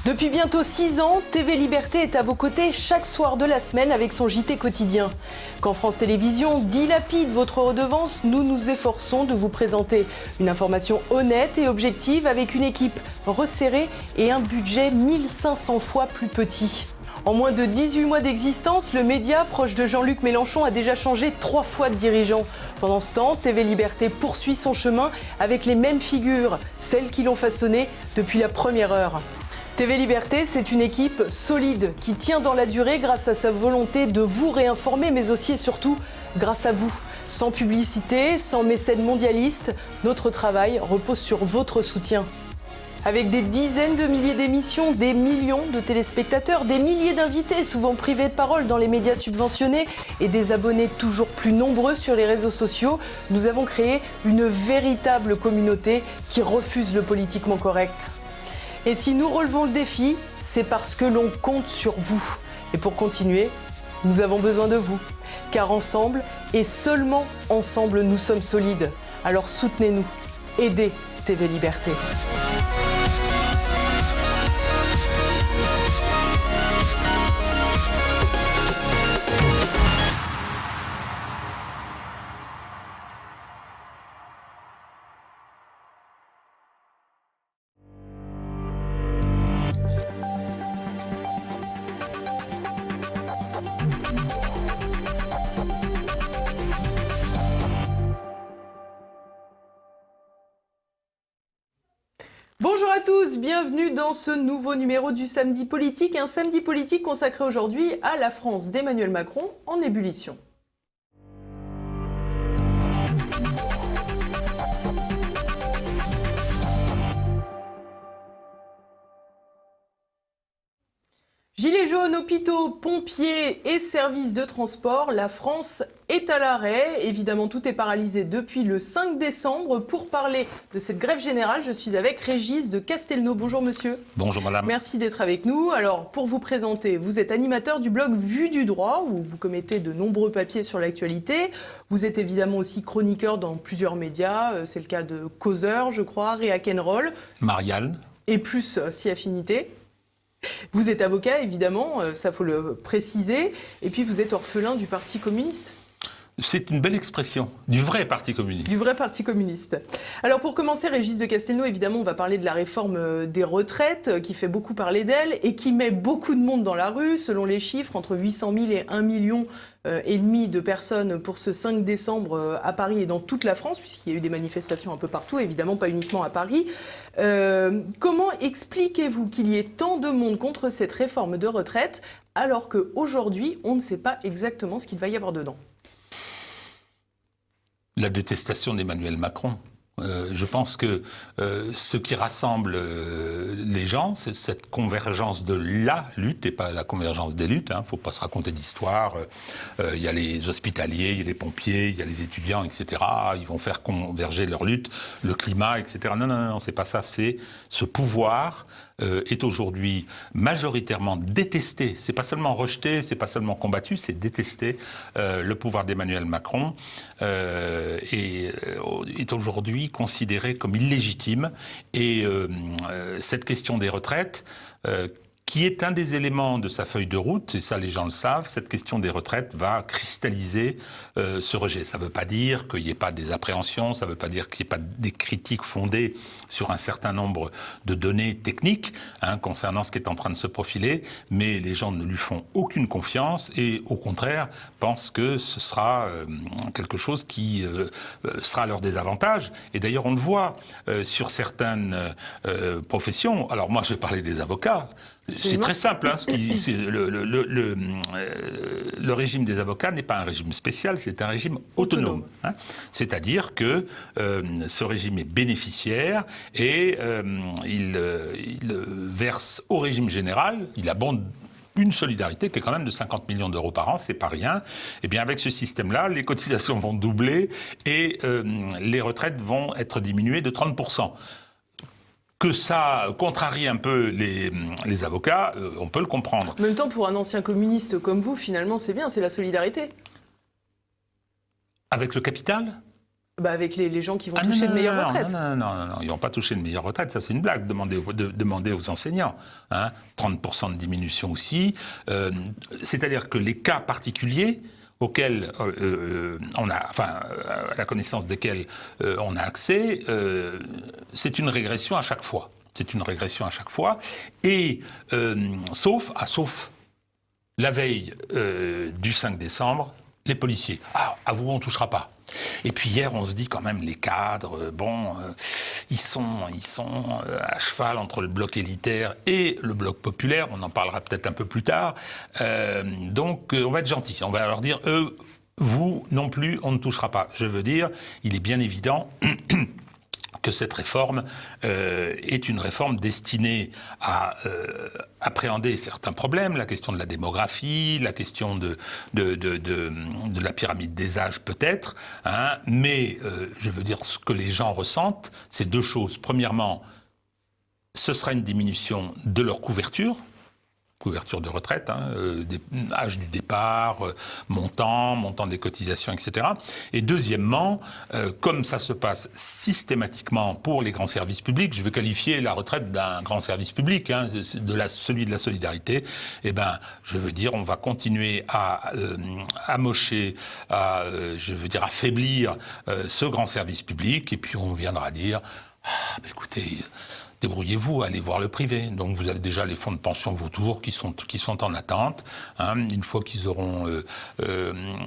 Depuis bientôt 6 ans, TV Liberté est à vos côtés chaque soir de la semaine avec son JT quotidien. Quand France Télévisions dilapide votre redevance, nous nous efforçons de vous présenter une information honnête et objective avec une équipe resserrée et un budget 1500 fois plus petit. En moins de 18 mois d'existence, le média, proche de Jean-Luc Mélenchon, a déjà changé 3 fois de dirigeant. Pendant ce temps, TV Liberté poursuit son chemin avec les mêmes figures, celles qui l'ont façonné depuis la première heure. TV Liberté, c'est une équipe solide qui tient dans la durée grâce à sa volonté de vous réinformer, mais aussi et surtout grâce à vous. Sans publicité, sans mécènes mondialistes, notre travail repose sur votre soutien. Avec des dizaines de milliers d'émissions, des millions de téléspectateurs, des milliers d'invités souvent privés de parole dans les médias subventionnés et des abonnés toujours plus nombreux sur les réseaux sociaux, nous avons créé une véritable communauté qui refuse le politiquement correct. Et si nous relevons le défi, c'est parce que l'on compte sur vous. Et pour continuer, nous avons besoin de vous. Car ensemble, et seulement ensemble, nous sommes solides. Alors soutenez-nous, aidez TV Liberté. Bonjour à tous, bienvenue dans ce nouveau numéro du Samedi Politique, un Samedi Politique consacré aujourd'hui à la France d'Emmanuel Macron en ébullition. Gilets jaunes, hôpitaux, pompiers et services de transport, la France est à l'arrêt. Évidemment, tout est paralysé depuis le 5 décembre. Pour parler de cette grève générale, je suis avec Régis de Castelnau. Bonjour monsieur. Bonjour madame. Merci d'être avec nous. Alors, pour vous présenter, vous êtes animateur du blog Vue du droit, où vous commettez de nombreux papiers sur l'actualité. Vous êtes évidemment aussi chroniqueur dans plusieurs médias. C'est le cas de Causeur, je crois, Réac-N-Roll. Marianne. Et plus, si affinité. Vous êtes avocat, évidemment, ça faut le préciser, et puis vous êtes orphelin du Parti communiste. C'est une belle expression, du vrai Parti communiste. Du vrai Parti communiste. Alors pour commencer, Régis de Castelnau, évidemment, on va parler de la réforme des retraites, qui fait beaucoup parler d'elle, et qui met beaucoup de monde dans la rue, selon les chiffres, entre 800 000 et 1,5 million de personnes pour ce 5 décembre à Paris et dans toute la France, puisqu'il y a eu des manifestations un peu partout, évidemment pas uniquement à Paris. Comment expliquez-vous qu'il y ait tant de monde contre cette réforme de retraite, alors qu'aujourd'hui, on ne sait pas exactement ce qu'il va y avoir dedans ? La détestation d'Emmanuel Macron. Je pense que ce qui rassemble les gens, c'est cette convergence de la lutte et pas la convergence des luttes. Faut pas se raconter d'histoire. Il y a les hospitaliers, il y a les pompiers, il y a les étudiants, etc. Ils vont faire converger leur lutte, le climat, etc. Non, c'est pas ça. C'est ce pouvoir est aujourd'hui majoritairement détesté. C'est pas seulement rejeté, c'est pas seulement combattu, c'est détesté. Le pouvoir d'Emmanuel Macron est aujourd'hui considéré comme illégitime. Et cette question des retraites, qui est un des éléments de sa feuille de route, et ça les gens le savent, cette question des retraites va cristalliser ce rejet. Ça ne veut pas dire qu'il n'y ait pas des appréhensions, ça ne veut pas dire qu'il n'y ait pas des critiques fondées sur un certain nombre de données techniques concernant ce qui est en train de se profiler, mais les gens ne lui font aucune confiance et au contraire pensent que ce sera quelque chose qui sera à leur désavantage. Et d'ailleurs on le voit sur certaines professions. Alors moi je vais parler des avocats. C'est très simple. Le régime des avocats n'est pas un régime spécial, c'est un régime autonome. C'est-à-dire que ce régime est bénéficiaire et il verse au régime général, il abonde une solidarité qui est quand même de 50 millions d'euros par an, c'est pas rien. Et bien avec ce système-là, les cotisations vont doubler et les retraites vont être diminuées de 30%. Que ça contrarie un peu les avocats, on peut le comprendre. En même temps, pour un ancien communiste comme vous, finalement, c'est bien, c'est la solidarité. Avec le capital ? Avec les gens qui vont toucher de meilleures retraites. Non, ils ne vont pas toucher de meilleures retraites, ça c'est une blague, demandez aux enseignants. 30% de diminution aussi. C'est-à-dire que les cas particuliers auxquels à la connaissance desquels on a accès, c'est une régression à chaque fois. Et sauf la veille du 5 décembre, les policiers. À vous, on ne touchera pas. Et puis hier, on se dit quand même, les cadres, ils sont à cheval entre le bloc élitaire et le bloc populaire. On en parlera peut-être un peu plus tard. Donc, on va être gentil. On va leur dire, vous non plus, on ne touchera pas. Je veux dire, il est bien évident que cette réforme est une réforme destinée à appréhender certains problèmes, la question de la démographie, la question de la pyramide des âges peut-être, mais je veux dire ce que les gens ressentent, c'est deux choses. Premièrement, ce sera une diminution de leur couverture de retraite, âge du départ, montant des cotisations, etc. Et deuxièmement, comme ça se passe systématiquement pour les grands services publics, je veux qualifier la retraite d'un grand service public, celui de la solidarité, je veux dire, on va continuer à amocher, affaiblir ce grand service public, et puis on viendra dire, écoutez, débrouillez-vous, allez voir le privé. Donc vous avez déjà les fonds de pension vautours qui sont en attente. Une fois qu'ils auront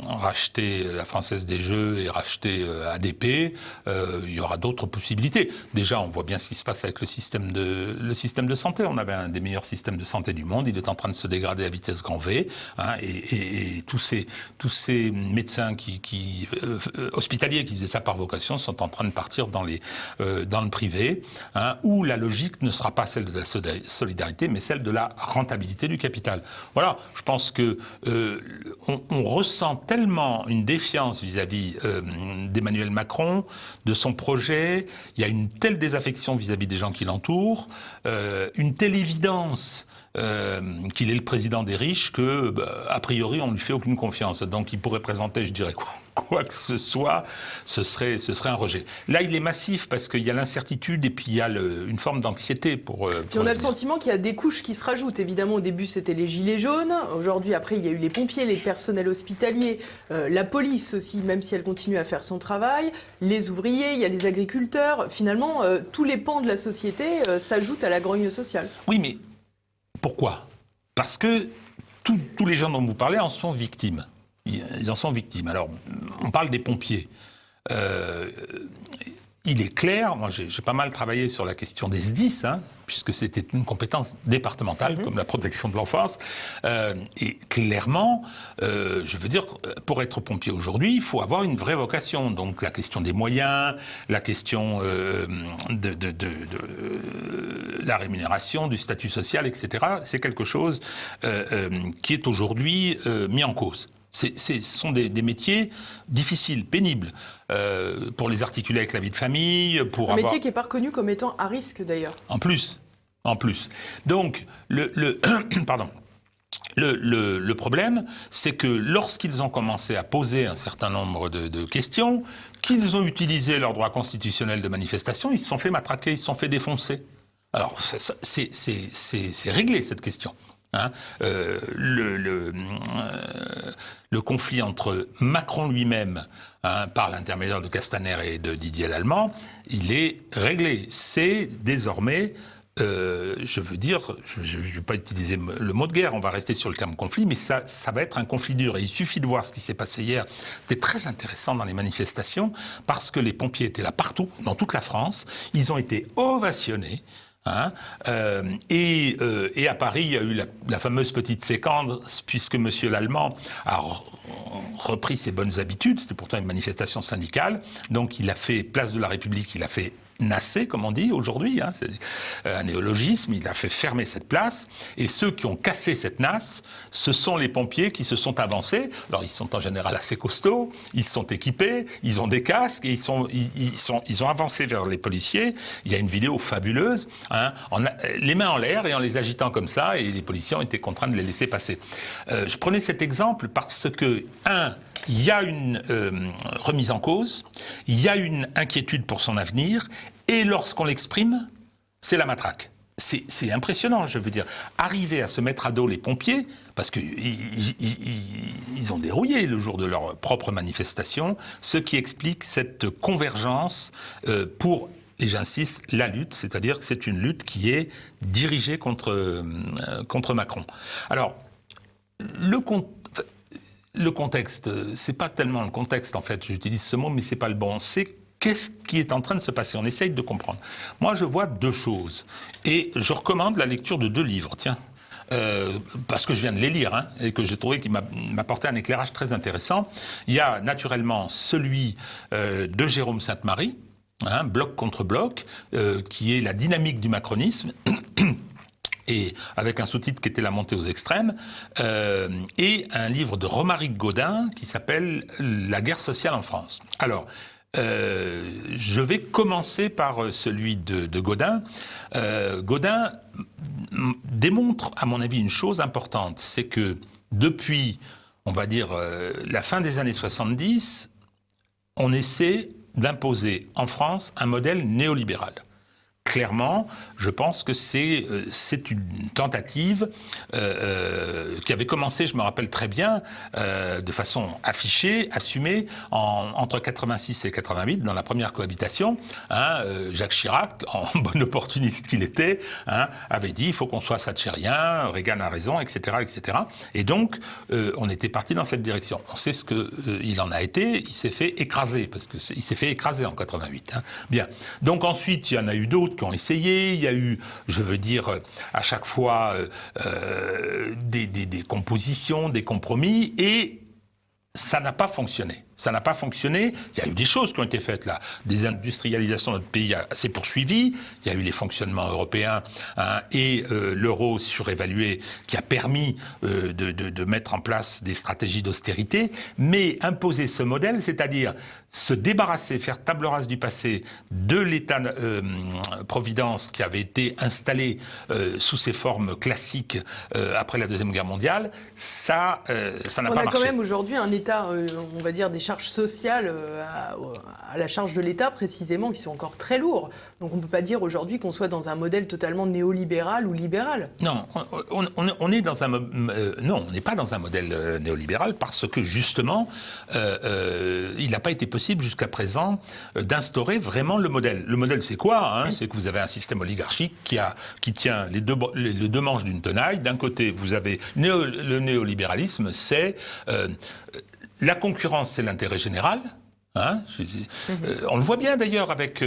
racheté la Française des Jeux et racheté ADP, il y aura d'autres possibilités. Déjà, on voit bien ce qui se passe avec le système de santé. On avait un des meilleurs systèmes de santé du monde. Il est en train de se dégrader à vitesse grand V. Et tous ces médecins hospitaliers qui faisaient ça par vocation sont en train de partir dans le privé, où la logique ne sera pas celle de la solidarité, mais celle de la rentabilité du capital. Voilà, je pense que on ressent tellement une défiance vis-à-vis d'Emmanuel Macron, de son projet, il y a une telle désaffection vis-à-vis des gens qui l'entourent, une telle évidence qu'il est le président des riches que, a priori, on ne lui fait aucune confiance. Donc il pourrait présenter, je dirais, quoi que ce soit, ce serait un rejet. Là, il est massif parce qu'il y a l'incertitude et puis il y a une forme d'anxiété Puis on a le sentiment qu'il y a des couches qui se rajoutent. Évidemment, au début, c'était les gilets jaunes. Aujourd'hui, après, il y a eu les pompiers, les personnels hospitaliers, la police aussi, même si elle continue à faire son travail, les ouvriers, il y a les agriculteurs. Finalement, tous les pans de la société s'ajoutent à la grogne sociale. Oui, mais pourquoi ? Parce que tous les gens dont vous parlez en sont victimes. Ils en sont victimes. Alors, on parle des pompiers. Il est clair, moi j'ai pas mal travaillé sur la question des SDIS, puisque c'était une compétence départementale, comme la protection de l'enfance. Et clairement, je veux dire, pour être pompier aujourd'hui, il faut avoir une vraie vocation. Donc la question des moyens, la question de la rémunération, du statut social, etc., c'est quelque chose qui est aujourd'hui mis en cause. Ce sont des métiers difficiles, pénibles, pour les articuler avec la vie de famille, pour métier qui n'est pas reconnu comme étant à risque d'ailleurs. En plus. Donc, pardon. Le problème, c'est que lorsqu'ils ont commencé à poser un certain nombre de questions, qu'ils ont utilisé leur droit constitutionnel de manifestation, ils se sont fait matraquer, ils se sont fait défoncer. Alors, c'est réglé cette question. Le conflit entre Macron lui-même, par l'intermédiaire de Castaner et de Didier Lallement, il est réglé. C'est désormais, je veux dire, je ne vais pas utiliser le mot de guerre, on va rester sur le terme conflit, mais ça va être un conflit dur. Et il suffit de voir ce qui s'est passé hier. C'était très intéressant dans les manifestations, parce que les pompiers étaient là partout, dans toute la France. Ils ont été ovationnés. Et à Paris, il y a eu la fameuse petite séquence, puisque M. Lallemand a repris ses bonnes habitudes. C'était pourtant une manifestation syndicale. Donc il a fait place de la République, il a fait nasser, comme on dit aujourd'hui, c'est un néologisme, il a fait fermer cette place, et ceux qui ont cassé cette nasse, ce sont les pompiers qui se sont avancés. Alors ils sont en général assez costauds, ils sont équipés, ils ont des casques, et ils ont avancé vers les policiers. Il y a une vidéo fabuleuse, les mains en l'air et en les agitant comme ça, et les policiers ont été contraints de les laisser passer. Je prenais cet exemple parce que, il y a une remise en cause, il y a une inquiétude pour son avenir, et lorsqu'on l'exprime, c'est la matraque. C'est impressionnant, je veux dire. Arriver à se mettre à dos les pompiers, parce qu'ils ont dérouillé le jour de leur propre manifestation, ce qui explique cette convergence pour, et j'insiste, la lutte, c'est-à-dire que c'est une lutte qui est dirigée contre Macron. Alors, le contexte, c'est pas tellement le contexte en fait, j'utilise ce mot, mais c'est pas le bon. C'est qu'est-ce qui est en train de se passer? On essaye de comprendre. Moi, je vois deux choses. Et je recommande la lecture de deux livres, tiens. Parce que je viens de les lire, hein, et que j'ai trouvé qu'ils m'apportaient un éclairage très intéressant. Il y a naturellement celui de Jérôme Sainte-Marie, hein, Bloc contre Bloc, qui est la dynamique du macronisme, et avec un sous-titre qui était La montée aux extrêmes, et un livre de Romaric Gaudin qui s'appelle La guerre sociale en France. Alors, je vais commencer par celui de Gaudin. Gaudin démontre, à mon avis, une chose importante, c'est que depuis, on va dire, la fin des années 70, on essaie d'imposer en France un modèle néolibéral. Clairement, je pense que c'est une tentative qui avait commencé, je me rappelle très bien, de façon affichée, assumée, entre 86 et 88, dans la première cohabitation. Hein, Jacques Chirac, en bon opportuniste qu'il était, hein, avait dit il faut qu'on soit thatchérien, Reagan a raison, etc., etc. Et donc, on était parti dans cette direction. On sait ce qu'il en a été. Il s'est fait écraser, parce que il s'est fait écraser en 88. Hein. Bien. Donc ensuite, il y en a eu d'autres qui ont essayé, il y a eu, je veux dire, à chaque fois des compositions, des compromis, et ça n'a pas fonctionné. Ça n'a pas fonctionné. Il y a eu des choses qui ont été faites là. Désindustrialisation de notre pays s'est poursuivie. Il y a eu les fonctionnements européens, hein, et l'euro surévalué qui a permis de mettre en place des stratégies d'austérité. Mais imposer ce modèle, c'est-à-dire se débarrasser, faire table rase du passé de l'État-providence qui avait été installé sous ses formes classiques après la Deuxième Guerre mondiale, ça n'a pas marché. On a quand même aujourd'hui un État, on va dire, des charges sociales à la charge de l'État précisément qui sont encore très lourds. Donc on ne peut pas dire aujourd'hui qu'on soit dans un modèle totalement néolibéral ou libéral. Non, on est dans un non, on n'est pas dans un modèle néolibéral parce que justement, il n'a pas été possible jusqu'à présent d'instaurer vraiment le modèle. Le modèle, c'est quoi, hein? C'est que vous avez un système oligarchique qui tient les deux manches d'une tenaille. D'un côté, vous avez le néolibéralisme, c'est la concurrence, c'est l'intérêt général. Hein, on le voit bien d'ailleurs avec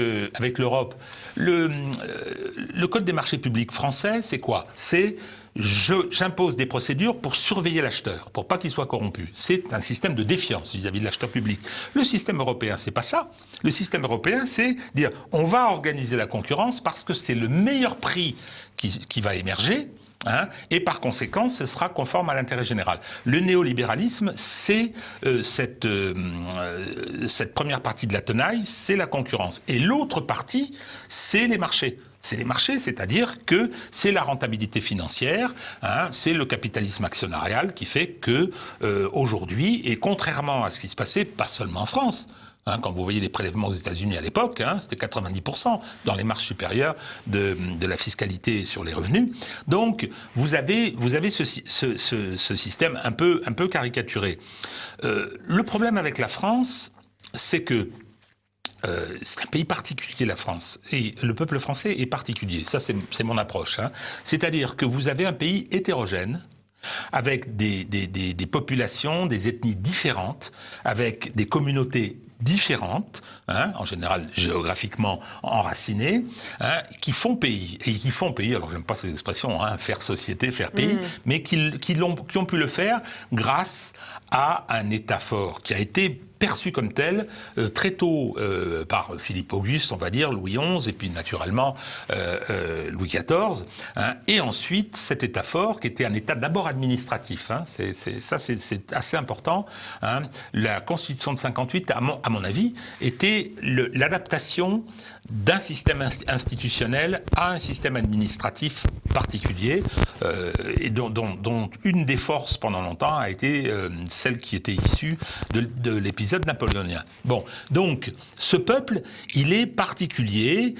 l'Europe. Le Code des marchés publics français, c'est quoi? C'est j'impose des procédures pour surveiller l'acheteur, pour pas qu'il soit corrompu. C'est un système de défiance vis-à-vis de l'acheteur public. Le système européen, c'est pas ça. Le système européen, c'est dire on va organiser la concurrence parce que c'est le meilleur prix qui va émerger. Hein, et par conséquent, ce sera conforme à l'intérêt général. Le néolibéralisme, c'est cette première partie de la tenaille, c'est la concurrence. Et l'autre partie, c'est les marchés. C'est les marchés, c'est-à-dire que c'est la rentabilité financière, hein, c'est le capitalisme actionnarial qui fait que aujourd'hui, et contrairement à ce qui se passait, pas seulement en France, hein, quand vous voyez les prélèvements aux États-Unis à l'époque, hein, c'était 90% dans les marges supérieures de la fiscalité sur les revenus. Donc vous avez ce système un peu caricaturé. Le problème avec la France, c'est que c'est un pays particulier, la France. Et le peuple français est particulier. Ça, c'est mon approche. Hein. C'est-à-dire que vous avez un pays hétérogène, avec des populations, des ethnies différentes, avec des communautés différentes, hein, en général géographiquement enracinées, hein, qui font pays. Et qui font pays, alors j'aime pas ces expressions, hein, faire société, faire pays, mais qui ont pu le faire grâce à un État fort, qui a été perçu comme tel très tôt par Philippe Auguste, on va dire, Louis XI, et puis naturellement Louis XIV, hein, et ensuite cet État fort qui était un État d'abord administratif. Hein, c'est assez important. Hein. La Constitution de 58, à mon avis, était l'adaptation d'un système institutionnel à un système administratif particulier et dont une des forces pendant longtemps a été celle qui était issue de l'épisode napoléonien. Bon, donc ce peuple, il est particulier.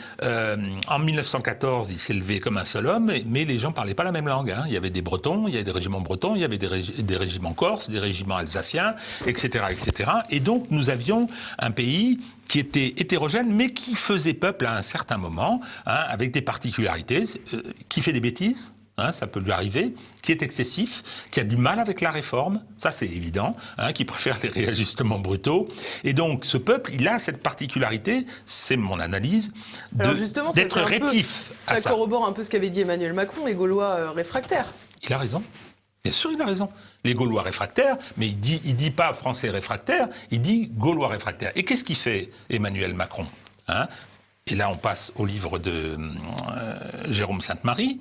En 1914, il s'est levé comme un seul homme, mais les gens parlaient pas la même langue. Hein. Il y avait des Bretons, il y avait des régiments bretons, il y avait des régiments corses, des régiments alsaciens, etc., etc. Et donc nous avions un pays qui était hétérogène, mais qui faisait peuple à un certain moment, hein, avec des particularités, qui fait des bêtises, hein, ça peut lui arriver, qui est excessif, qui a du mal avec la réforme, ça c'est évident, hein, qui préfère les réajustements brutaux. Et donc ce peuple, il a cette particularité, c'est mon analyse, d'être rétif. Ça corrobore un peu ce qu'avait dit Emmanuel Macron, les Gaulois réfractaires. Il a raison. Bien sûr, il a raison. Les Gaulois réfractaires, mais il dit pas Français réfractaires, il dit Gaulois réfractaires. Et qu'est-ce qu'il fait, Emmanuel Macron, hein? Et là, on passe au livre de Jérôme Sainte-Marie.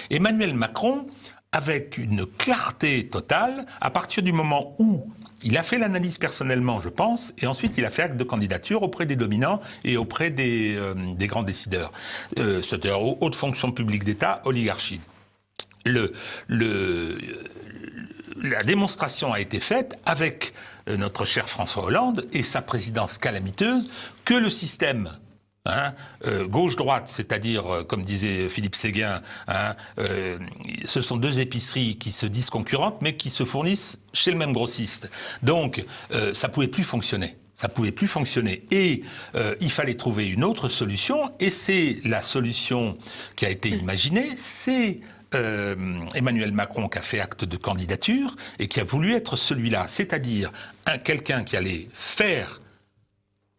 Emmanuel Macron, avec une clarté totale, à partir du moment où il a fait l'analyse personnellement, je pense, et ensuite il a fait acte de candidature auprès des dominants et auprès des grands décideurs, c'est-à-dire aux hautes fonctions publiques d'État, oligarchie. La démonstration a été faite avec notre cher François Hollande et sa présidence calamiteuse que le système gauche-droite, c'est-à-dire, comme disait Philippe Séguin, ce sont deux épiceries qui se disent concurrentes, mais qui se fournissent chez le même grossiste. Donc, ça pouvait plus fonctionner. Ça pouvait plus fonctionner. Et il fallait trouver une autre solution, et c'est la solution qui a été imaginée, c'est Emmanuel Macron qui a fait acte de candidature et qui a voulu être celui-là, c'est-à-dire quelqu'un qui allait faire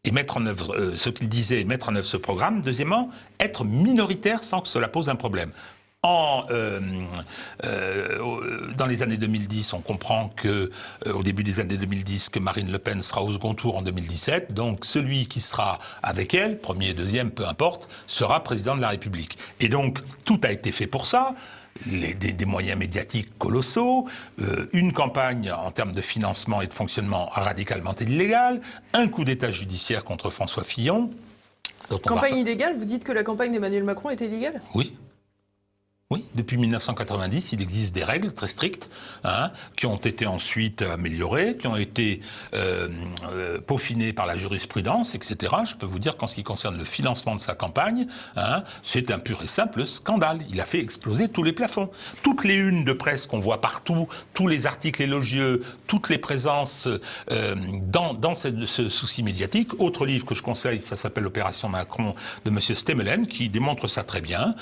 et mettre en œuvre ce qu'il disait, mettre en œuvre ce programme. Deuxièmement, être minoritaire sans que cela pose un problème. Dans les années 2010, on comprend que, au début des années 2010, que Marine Le Pen sera au second tour en 2017. Donc, celui qui sera avec elle, premier, deuxième, peu importe, sera président de la République. Et donc, tout a été fait pour ça. Des moyens médiatiques colossaux, une campagne en termes de financement et de fonctionnement radicalement illégale, un coup d'État judiciaire contre François Fillon. Campagne illégale, vous dites que la campagne d'Emmanuel Macron était illégale ? Oui. Oui, depuis 1990, il existe des règles très strictes qui ont été ensuite améliorées, qui ont été peaufinées par la jurisprudence, etc. Je peux vous dire qu'en ce qui concerne le financement de sa campagne, c'est un pur et simple scandale. Il a fait exploser tous les plafonds. Toutes les unes de presse qu'on voit partout, tous les articles élogieux, toutes les présences dans ce souci médiatique. Autre livre que je conseille, ça s'appelle Opération Macron de M. Stemelen, qui démontre ça très bien.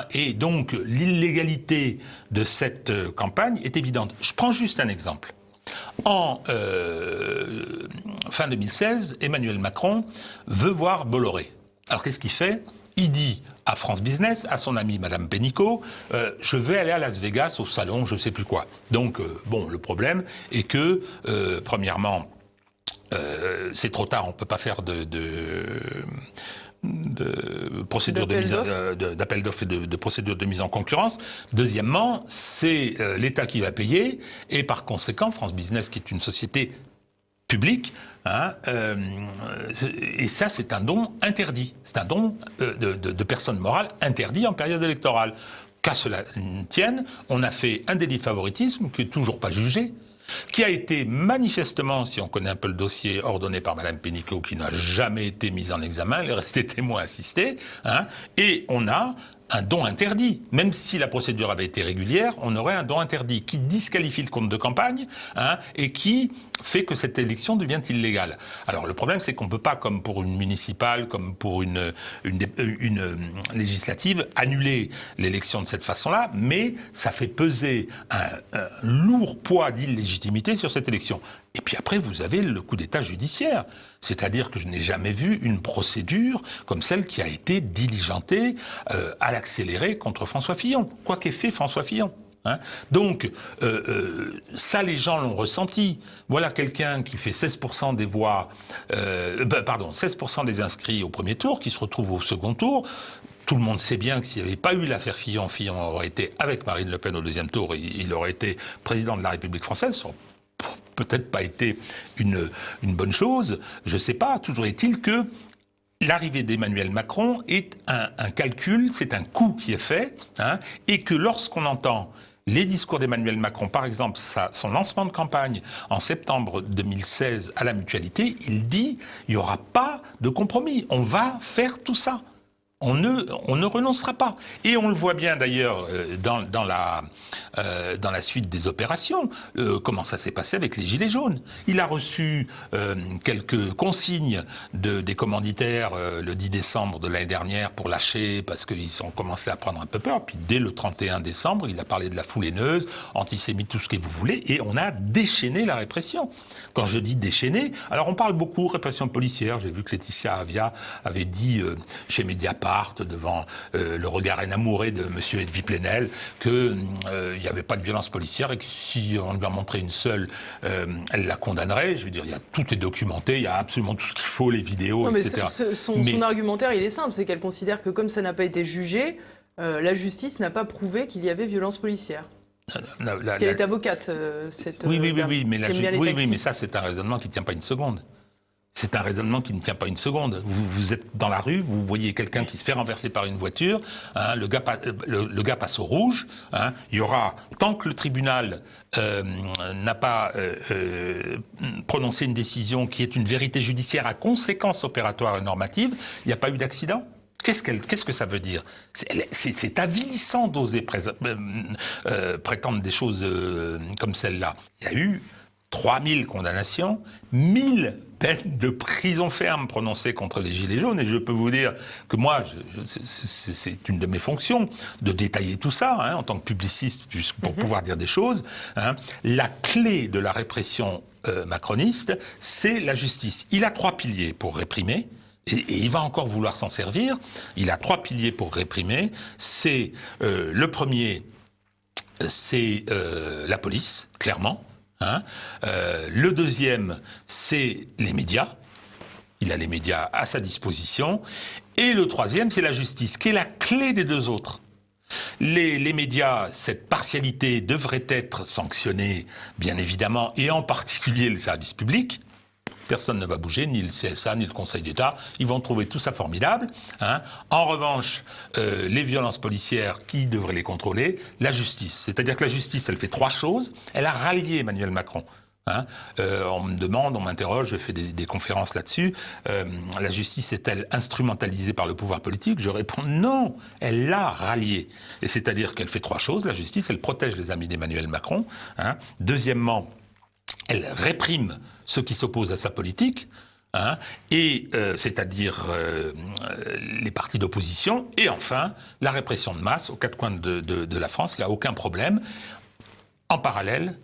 Et donc, l'illégalité de cette campagne est évidente. Je prends juste un exemple. En fin 2016, Emmanuel Macron veut voir Bolloré. Alors qu'est-ce qu'il fait ? Il dit à France Business, à son amie Madame Pénicaud, je vais aller à Las Vegas au salon, je sais plus quoi. Donc, le problème est que, premièrement, c'est trop tard, on peut pas faire de procédure d'appel d'offres et de procédure de mise en concurrence. Deuxièmement, c'est l'État qui va payer, et par conséquent, France Business, qui est une société publique, et ça, c'est un don interdit. C'est un don de personne morale interdit en période électorale. Qu'à cela tienne, on a fait un délit de favoritisme qui n'est toujours pas jugé, qui a été manifestement, si on connaît un peu le dossier, ordonné par Madame Pénicaud, qui n'a jamais été mise en examen, elle est restée témoin assisté, et on a un don interdit. Même si la procédure avait été régulière, on aurait un don interdit qui disqualifie le compte de campagne et qui fait que cette élection devient illégale. Alors le problème, c'est qu'on ne peut pas, comme pour une municipale, comme pour une législative, annuler l'élection de cette façon-là, mais ça fait peser un lourd poids d'illégitimité sur cette élection. Et puis après, vous avez le coup d'État judiciaire. C'est-à-dire que je n'ai jamais vu une procédure comme celle qui a été diligentée à l'accéléré contre François Fillon. Quoi qu'ait fait François Fillon. Donc, ça, les gens l'ont ressenti. Voilà quelqu'un qui fait 16% des voix, 16% des inscrits au premier tour, qui se retrouve au second tour. Tout le monde sait bien que s'il n'y avait pas eu l'affaire Fillon, Fillon aurait été avec Marine Le Pen au deuxième tour, et il aurait été président de la République française. Ça n'aurait peut-être pas été une bonne chose, je ne sais pas. Toujours est-il que l'arrivée d'Emmanuel Macron est un calcul, c'est un coût qui est fait, et que lorsqu'on entend les discours d'Emmanuel Macron, par exemple son lancement de campagne en septembre 2016 à la Mutualité, il dit il n'y aura pas de compromis, on va faire tout ça. On ne renoncera pas. Et on le voit bien d'ailleurs dans la suite des opérations, comment ça s'est passé avec les Gilets jaunes. Il a reçu quelques consignes des commanditaires le 10 décembre de l'année dernière pour lâcher, parce qu'ils ont commencé à prendre un peu peur. Puis dès le 31 décembre, il a parlé de la foule haineuse, antisémite, tout ce que vous voulez, et on a déchaîné la répression. Quand je dis déchaîné, alors on parle beaucoup répression policière. J'ai vu que Laetitia Avia avait dit chez Mediapart, devant le regard enamouré de M. Edwy Plenel, qu'il n'y avait pas de violence policière et que si on lui en montrait une seule, elle la condamnerait. Je veux dire, tout est documenté, il y a absolument tout ce qu'il faut, les vidéos, non, etc. Son argumentaire, il est simple, c'est qu'elle considère que comme ça n'a pas été jugé, la justice n'a pas prouvé qu'il y avait violence policière. Parce qu'elle est avocate, cette oui, mais mais ça, c'est un raisonnement qui ne tient pas une seconde. C'est un raisonnement qui ne tient pas une seconde. Vous êtes dans la rue, vous voyez quelqu'un qui se fait renverser par une voiture, le gars passe au rouge, il y aura, tant que le tribunal n'a pas prononcé une décision qui est une vérité judiciaire à conséquences opératoires et normatives, il n'y a pas eu d'accident. Qu'est-ce que ça veut dire ? C'est avilissant d'oser prétendre des choses comme celle-là. Il y a eu 3000 condamnations, 1000 peines de prison ferme prononcées contre les Gilets jaunes. Et je peux vous dire que moi, c'est une de mes fonctions de détailler tout ça, en tant que publiciste, pour pouvoir dire des choses. La clé de la répression macroniste, c'est la justice. Il a 3 piliers pour réprimer. Et il va encore vouloir s'en servir. Il a 3 piliers pour réprimer. C'est le premier, c'est la police, clairement. Le deuxième, c'est les médias. Il a les médias à sa disposition. Et le troisième, c'est la justice, qui est la clé des 2 autres. Les médias, cette partialité devrait être sanctionnée, bien évidemment, et en particulier le service public. Personne ne va bouger, ni le CSA, ni le Conseil d'État. Ils vont trouver tout ça formidable. En revanche, les violences policières, qui devraient les contrôler ? La justice. C'est-à-dire que la justice, elle fait 3 choses. Elle a rallié Emmanuel Macron. On me demande, on m'interroge, je fais des conférences là-dessus. La justice est-elle instrumentalisée par le pouvoir politique ? Je réponds non, elle l'a ralliée. Et c'est-à-dire qu'elle fait 3 choses. La justice, elle protège les amis d'Emmanuel Macron. Deuxièmement, elle réprime ceux qui s'opposent à sa politique, c'est-à-dire les partis d'opposition, et enfin, la répression de masse aux 4 coins de la France, il n'y a aucun problème. En parallèle,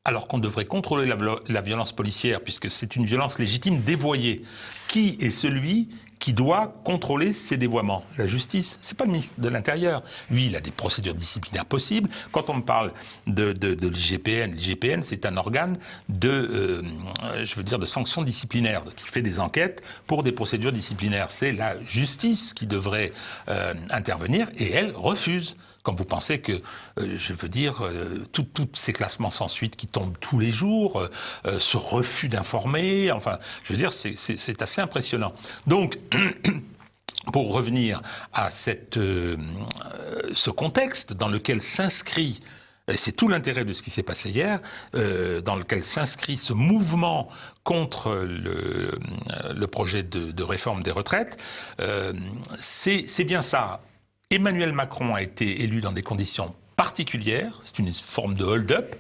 alors qu'on devrait contrôler la violence policière, puisque c'est une violence légitime dévoyée, qui est celui qui doit contrôler ces dévoiements? La justice, c'est pas le ministre de l'Intérieur. Lui, il a des procédures disciplinaires possibles. Quand on me parle de l'IGPN, c'est un organe de sanctions disciplinaires, qui fait des enquêtes pour des procédures disciplinaires. C'est la justice qui devrait intervenir, et elle refuse. Quand vous pensez que, tous ces classements sans suite qui tombent tous les jours, ce refus d'informer, c'est assez impressionnant. Donc, pour revenir à ce contexte dans lequel s'inscrit, et c'est tout l'intérêt de ce qui s'est passé hier, dans lequel s'inscrit ce mouvement contre le projet de réforme des retraites, c'est bien ça. Emmanuel Macron a été élu dans des conditions particulière, c'est une forme de hold-up,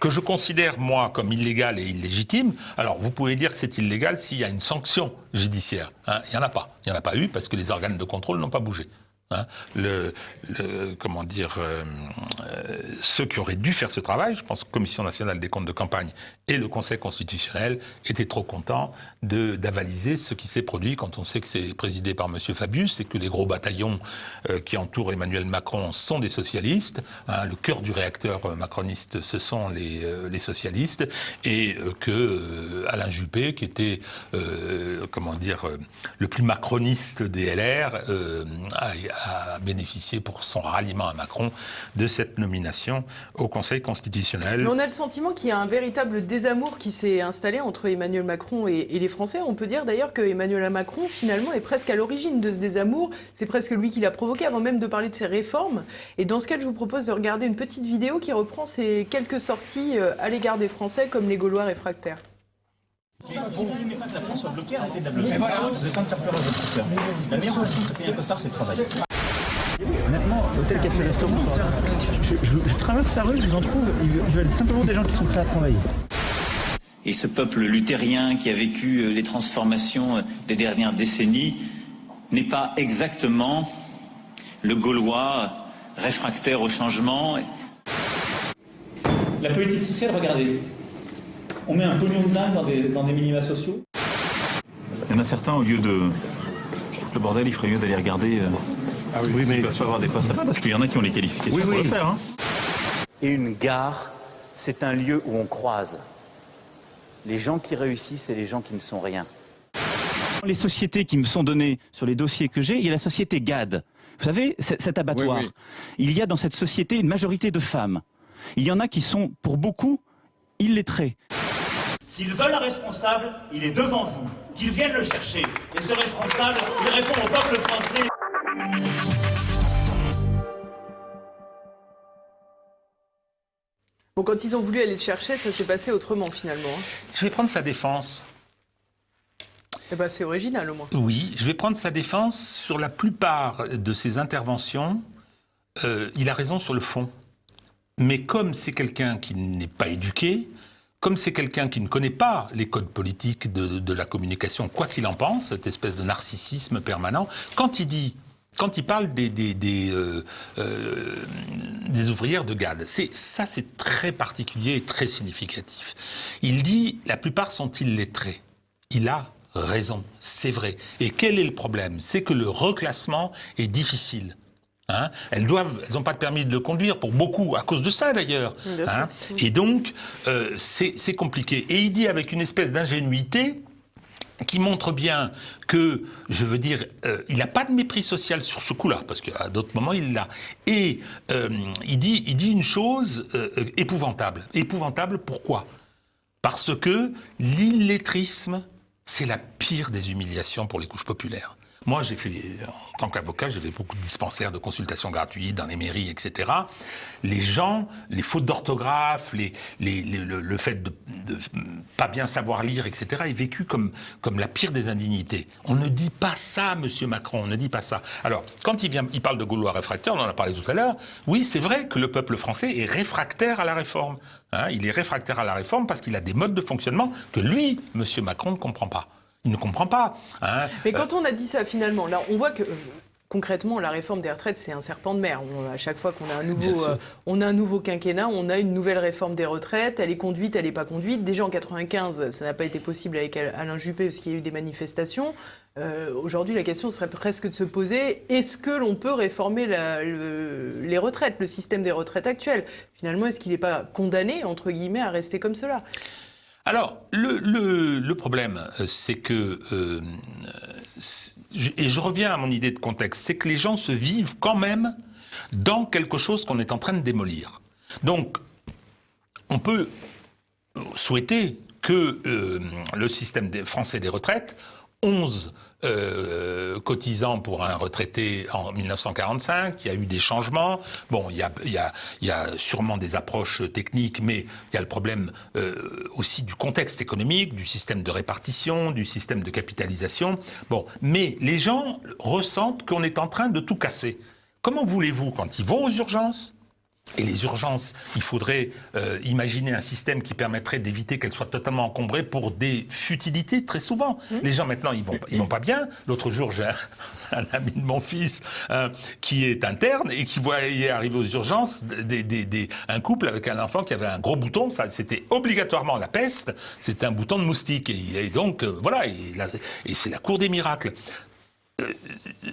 que je considère, moi, comme illégale et illégitime. Alors, vous pouvez dire que c'est illégal s'il y a une sanction judiciaire. Il n'y en a pas. Il n'y en a pas eu parce que les organes de contrôle n'ont pas bougé. Ceux qui auraient dû faire ce travail, je pense que la Commission nationale des comptes de campagne et le Conseil constitutionnel étaient trop contents d'avaliser ce qui s'est produit quand on sait que c'est présidé par M. Fabius et que les gros bataillons qui entourent Emmanuel Macron sont des socialistes. Le cœur du réacteur macroniste, ce sont les socialistes, et que Alain Juppé, qui était le plus macroniste des LR, a bénéficié pour son ralliement à Macron de cette nomination au Conseil constitutionnel. Mais on a le sentiment qu'il y a un véritable désamour qui s'est installé entre Emmanuel Macron et les Français. On peut dire d'ailleurs que Emmanuel Macron, finalement, est presque à l'origine de ce désamour. C'est presque lui qui l'a provoqué avant même de parler de ses réformes. Et dans ce cas, je vous propose de regarder une petite vidéo qui reprend ces quelques sorties à l'égard des Français, comme les Gaulois réfractaires. Vous n'aimez pas que la France soit bloquée, arrêtez de la bloquer. Voilà. Vous êtes en train de faire peur à votre peur. La meilleure façon de se payer un costard, c'est de travailler. Honnêtement, l'hôtel café restaurant, je traverse la rue, je vous en trouve, ils veulent simplement des gens qui sont prêts à travailler. Et ce peuple luthérien qui a vécu les transformations des dernières décennies n'est pas exactement le Gaulois réfractaire au changement. La politique sociale, regardez. On met un pognon de dingue dans des minima sociaux. Il y en a certains, au lieu de le bordel, il ferait mieux d'aller regarder mais ils ne peuvent pas avoir des postes là-bas, parce qu'il y en a qui ont les qualifications pour le faire. Hein. Et une gare, c'est un lieu où on croise les gens qui réussissent et les gens qui ne sont rien. Les sociétés qui me sont données sur les dossiers que j'ai, il y a la société GAD. Vous savez, cet abattoir. Il y a dans cette société une majorité de femmes. Il y en a qui sont, pour beaucoup, illettrés. S'ils veulent un responsable, il est devant vous. Qu'ils viennent le chercher. Et ce responsable, il répond au peuple français. Bon, quand ils ont voulu aller le chercher, ça s'est passé autrement finalement. Je vais prendre sa défense. Eh ben, c'est original au moins. Oui, je vais prendre sa défense sur la plupart de ses interventions. Il a raison sur le fond. Mais comme c'est quelqu'un qui n'est pas éduqué, comme c'est quelqu'un qui ne connaît pas les codes politiques de la communication, quoi qu'il en pense, cette espèce de narcissisme permanent, quand il parle des ouvrières de GAD, c'est très particulier et très significatif. Il dit, la plupart sont illettrés. Il a raison, c'est vrai. Et quel est le problème? C'est que le reclassement est difficile. Hein, elles n'ont pas de permis de conduire pour beaucoup, à cause de ça d'ailleurs. Hein, et donc, c'est compliqué. Et il dit avec une espèce d'ingénuité qui montre bien que, je veux dire, il n'a pas de mépris social sur ce coup-là, parce qu'à d'autres moments, il l'a. Et il dit une chose épouvantable. Épouvantable, pourquoi? Parce que l'illettrisme, c'est la pire des humiliations pour les couches populaires. Moi, en tant qu'avocat, j'ai fait beaucoup de dispensaires de consultations gratuites dans les mairies, etc. Les gens, les fautes d'orthographe, le fait de pas bien savoir lire, etc., est vécu comme la pire des indignités. On ne dit pas ça, Monsieur Macron, on ne dit pas ça. Alors, quand il parle de Gaulois réfractaires, on en a parlé tout à l'heure, oui, c'est vrai que le peuple français est réfractaire à la réforme. Hein, il est réfractaire à la réforme parce qu'il a des modes de fonctionnement que lui, Monsieur Macron, ne comprend pas. Il ne comprend pas. Hein. Mais quand on a dit ça, finalement, là, on voit que concrètement, la réforme des retraites, c'est un serpent de mer. À chaque fois qu'on a un nouveau quinquennat, on a une nouvelle réforme des retraites. Elle est conduite, elle n'est pas conduite. Déjà en 95, ça n'a pas été possible avec Alain Juppé parce qu'il y a eu des manifestations. Aujourd'hui, la question serait presque de se poser, est-ce que l'on peut réformer les retraites, le système des retraites actuel? Finalement, est-ce qu'il n'est pas condamné, entre guillemets, à rester comme cela? Alors, le problème, c'est que, et je reviens à mon idée de contexte, c'est que les gens se vivent quand même dans quelque chose qu'on est en train de démolir. Donc, on peut souhaiter que le système français des retraites, 11 cotisants pour un retraité en 1945, il y a eu des changements. Bon, il y a sûrement des approches techniques, mais il y a le problème aussi du contexte économique, du système de répartition, du système de capitalisation. Bon, mais les gens ressentent qu'on est en train de tout casser. Comment voulez-vous, quand ils vont aux urgences, et les urgences, il faudrait imaginer un système qui permettrait d'éviter qu'elles soient totalement encombrées pour des futilités, très souvent. Les gens, maintenant, ils vont pas bien. L'autre jour, j'ai un ami de mon fils qui est interne et qui voyait arriver aux urgences un couple avec un enfant qui avait un gros bouton. Ça, c'était obligatoirement la peste. C'était un bouton de moustique. Et donc, voilà. Et c'est la cour des miracles.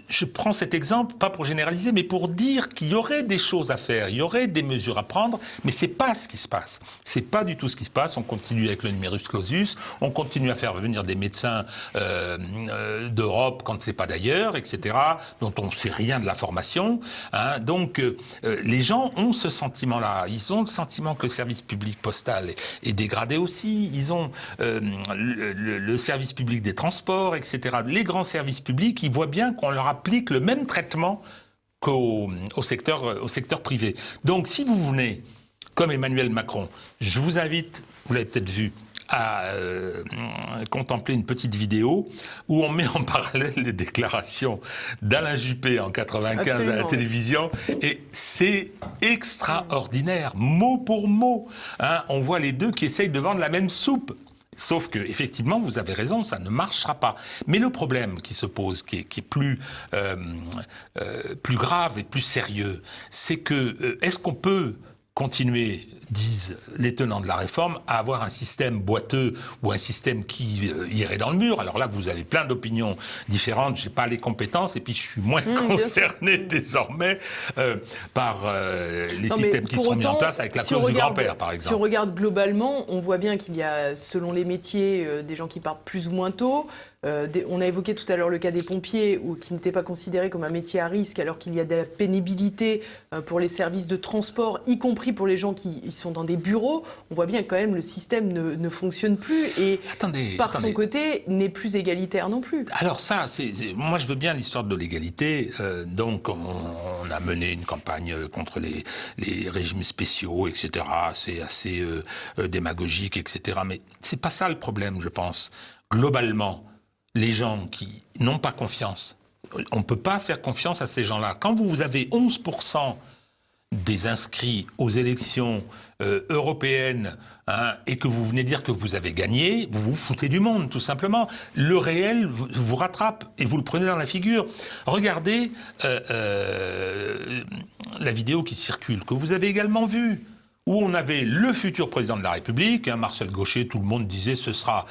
je prends cet exemple, pas pour généraliser, mais pour dire qu'il y aurait des choses à faire, il y aurait des mesures à prendre, mais c'est pas ce qui se passe. C'est pas du tout ce qui se passe. On continue avec le numerus clausus, on continue à faire venir des médecins d'Europe quand c'est pas d'ailleurs, etc., dont on sait rien de la formation. Hein. Donc, les gens ont ce sentiment-là. Ils ont le sentiment que le service public postal est dégradé aussi. Ils ont le service public des transports, etc. Les grands services publics, ils voient bien qu'on leur applique le même traitement qu'au secteur privé. Donc, si vous venez, comme Emmanuel Macron, je vous invite, vous l'avez peut-être vu, à contempler une petite vidéo où on met en parallèle les déclarations d'Alain Juppé en 95 Absolument, à la télévision, et c'est extraordinaire, mot pour mot. Hein, on voit les deux qui essayent de vendre la même soupe. Sauf que, effectivement, vous avez raison, ça ne marchera pas. Mais le problème qui se pose, qui est plus grave et plus sérieux, c'est que est-ce qu'on peut continuer, disent les tenants de la réforme, à avoir un système boiteux ou un système qui irait dans le mur? Alors là, vous avez plein d'opinions différentes, je n'ai pas les compétences, et puis je suis moins concerné désormais par les systèmes qui seront mis en place avec la clause du grand-père, par exemple. Si on regarde globalement, on voit bien qu'il y a, selon les métiers, des gens qui partent plus ou moins tôt. On a évoqué tout à l'heure le cas des pompiers, qui n'était pas considéré comme un métier à risque, alors qu'il y a de la pénibilité pour les services de transport, y compris pour les gens qui sont dans des bureaux. On voit bien que quand même le système ne fonctionne plus et, son côté, n'est plus égalitaire non plus. Alors ça, moi je veux bien l'histoire de l'égalité. Donc on a mené une campagne contre les régimes spéciaux, etc. C'est assez démagogique, etc. Mais c'est pas ça le problème, je pense. Globalement, les gens qui n'ont pas confiance, on ne peut pas faire confiance à ces gens-là. Quand vous avez 11% des inscrits aux élections européennes, hein, et que vous venez dire que vous avez gagné, vous vous foutez du monde, tout simplement. Le réel vous rattrape et vous le prenez dans la figure. Regardez la vidéo qui circule, que vous avez également vue, où on avait le futur président de la République, hein, Marcel Gauchet, tout le monde disait ce sera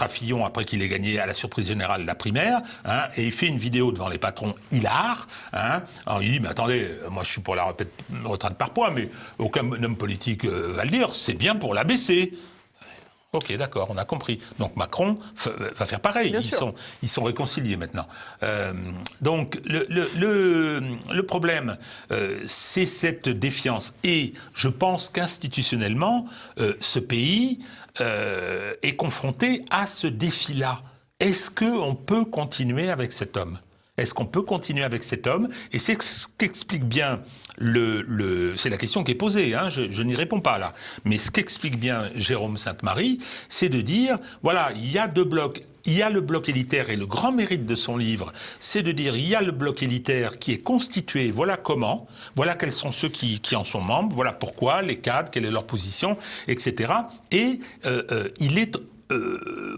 Fillon après qu'il ait gagné à la surprise générale la primaire, hein, et il fait une vidéo devant les patrons hilars, hein, alors il dit mais attendez, moi je suis pour la retraite par points, mais aucun homme politique va le dire, c'est bien pour la baisser. Ok, d'accord, on a compris. Donc Macron va faire pareil. Ils sont réconciliés maintenant. Donc le problème, c'est cette défiance. Et je pense qu'institutionnellement, ce pays est confronté à ce défi-là. Est-ce qu'on peut continuer avec cet homme ? Est-ce qu'on peut continuer avec cet homme ? Et c'est ce qu'explique bien c'est la question qui est posée, hein, je n'y réponds pas là. Mais ce qu'explique bien Jérôme Sainte-Marie, c'est de dire, voilà, il y a deux blocs. Il y a le bloc élitaire, et le grand mérite de son livre, c'est de dire il y a le bloc élitaire qui est constitué, voilà comment, voilà quels sont ceux qui en sont membres, voilà pourquoi, les cadres, quelle est leur position, etc. Et il est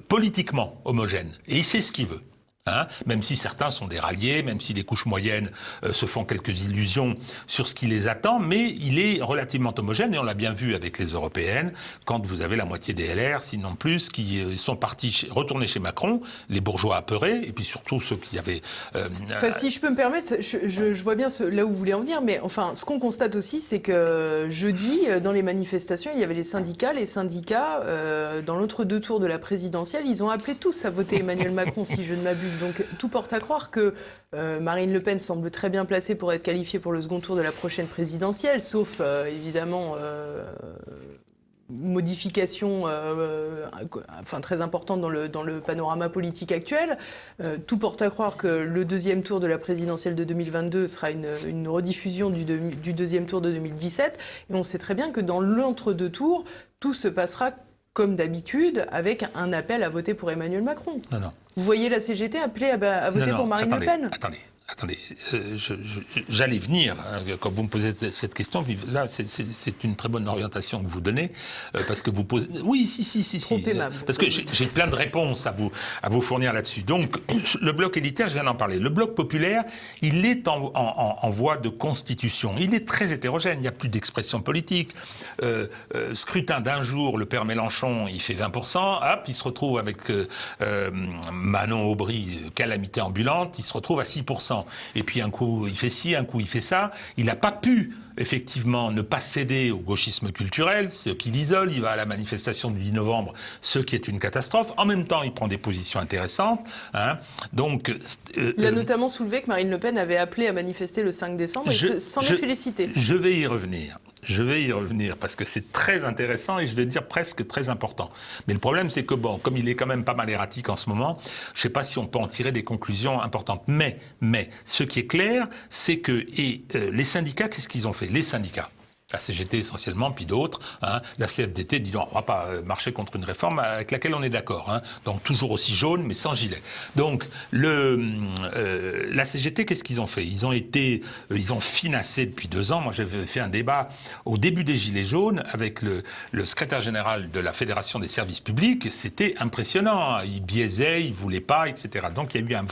politiquement homogène, et il sait ce qu'il veut. Hein, même si certains sont des ralliés, même si les couches moyennes se font quelques illusions sur ce qui les attend, mais il est relativement homogène, et on l'a bien vu avec les européennes, quand vous avez la moitié des LR, sinon plus, qui sont retournés chez Macron, les bourgeois apeurés, et puis surtout ceux qui avaient... Enfin, si je peux me permettre, je vois bien là où vous voulez en venir, mais enfin, ce qu'on constate aussi, c'est que jeudi, dans les manifestations, il y avait les syndicats. Les syndicats, dans l'entre-deux tours de la présidentielle, ils ont appelé tous à voter Emmanuel Macron, si je ne m'abuse. Donc tout porte à croire que Marine Le Pen semble très bien placée pour être qualifiée pour le second tour de la prochaine présidentielle, sauf évidemment modification très importante dans le panorama politique actuel. Tout porte à croire que le deuxième tour de la présidentielle de 2022 sera une rediffusion du deuxième tour de 2017. Et on sait très bien que dans l'entre-deux tours, tout se passera comme d'habitude, avec un appel à voter pour Emmanuel Macron. Non. Vous voyez la CGT appeler à voter pour Marine Le Pen ? Attendez, j'allais venir, quand vous me posez cette question, là c'est une très bonne orientation que vous donnez, parce que vous posez... Oui, si. Trop aimable. Parce que j'ai plein de réponses à vous fournir là-dessus. Donc, le bloc élitaire, je viens d'en parler. Le bloc populaire, il est en voie de constitution. Il est très hétérogène, il n'y a plus d'expression politique. Scrutin d'un jour, le père Mélenchon, il fait 20%, hop, il se retrouve avec Manon Aubry, calamité ambulante, il se retrouve à 6%. Et puis un coup il fait ci, un coup il fait ça. Il n'a pas pu effectivement ne pas céder au gauchisme culturel, ce qui l'isole. Il va à la manifestation du 10 novembre, ce qui est une catastrophe. En même temps, il prend des positions intéressantes. Hein. Donc, il a notamment soulevé que Marine Le Pen avait appelé à manifester le 5 décembre et s'en est félicité. Je vais y revenir. Parce que c'est très intéressant et je vais dire presque très important. Mais le problème, c'est que bon, comme il est quand même pas mal erratique en ce moment, je ne sais pas si on peut en tirer des conclusions importantes. Mais, ce qui est clair, c'est que les syndicats, qu'est-ce qu'ils ont fait? Les syndicats, la CGT essentiellement, puis d'autres, hein, la CFDT dit non, on ne va pas marcher contre une réforme avec laquelle on est d'accord. Hein, donc toujours aussi jaune, mais sans gilet. Donc la CGT, qu'est-ce qu'ils ont fait? Ils ont financé depuis 2 ans. Moi, j'avais fait un débat au début des Gilets jaunes avec le secrétaire général de la Fédération des services publics. C'était impressionnant. Hein, il biaisait, il voulait pas, etc. Donc il y a eu un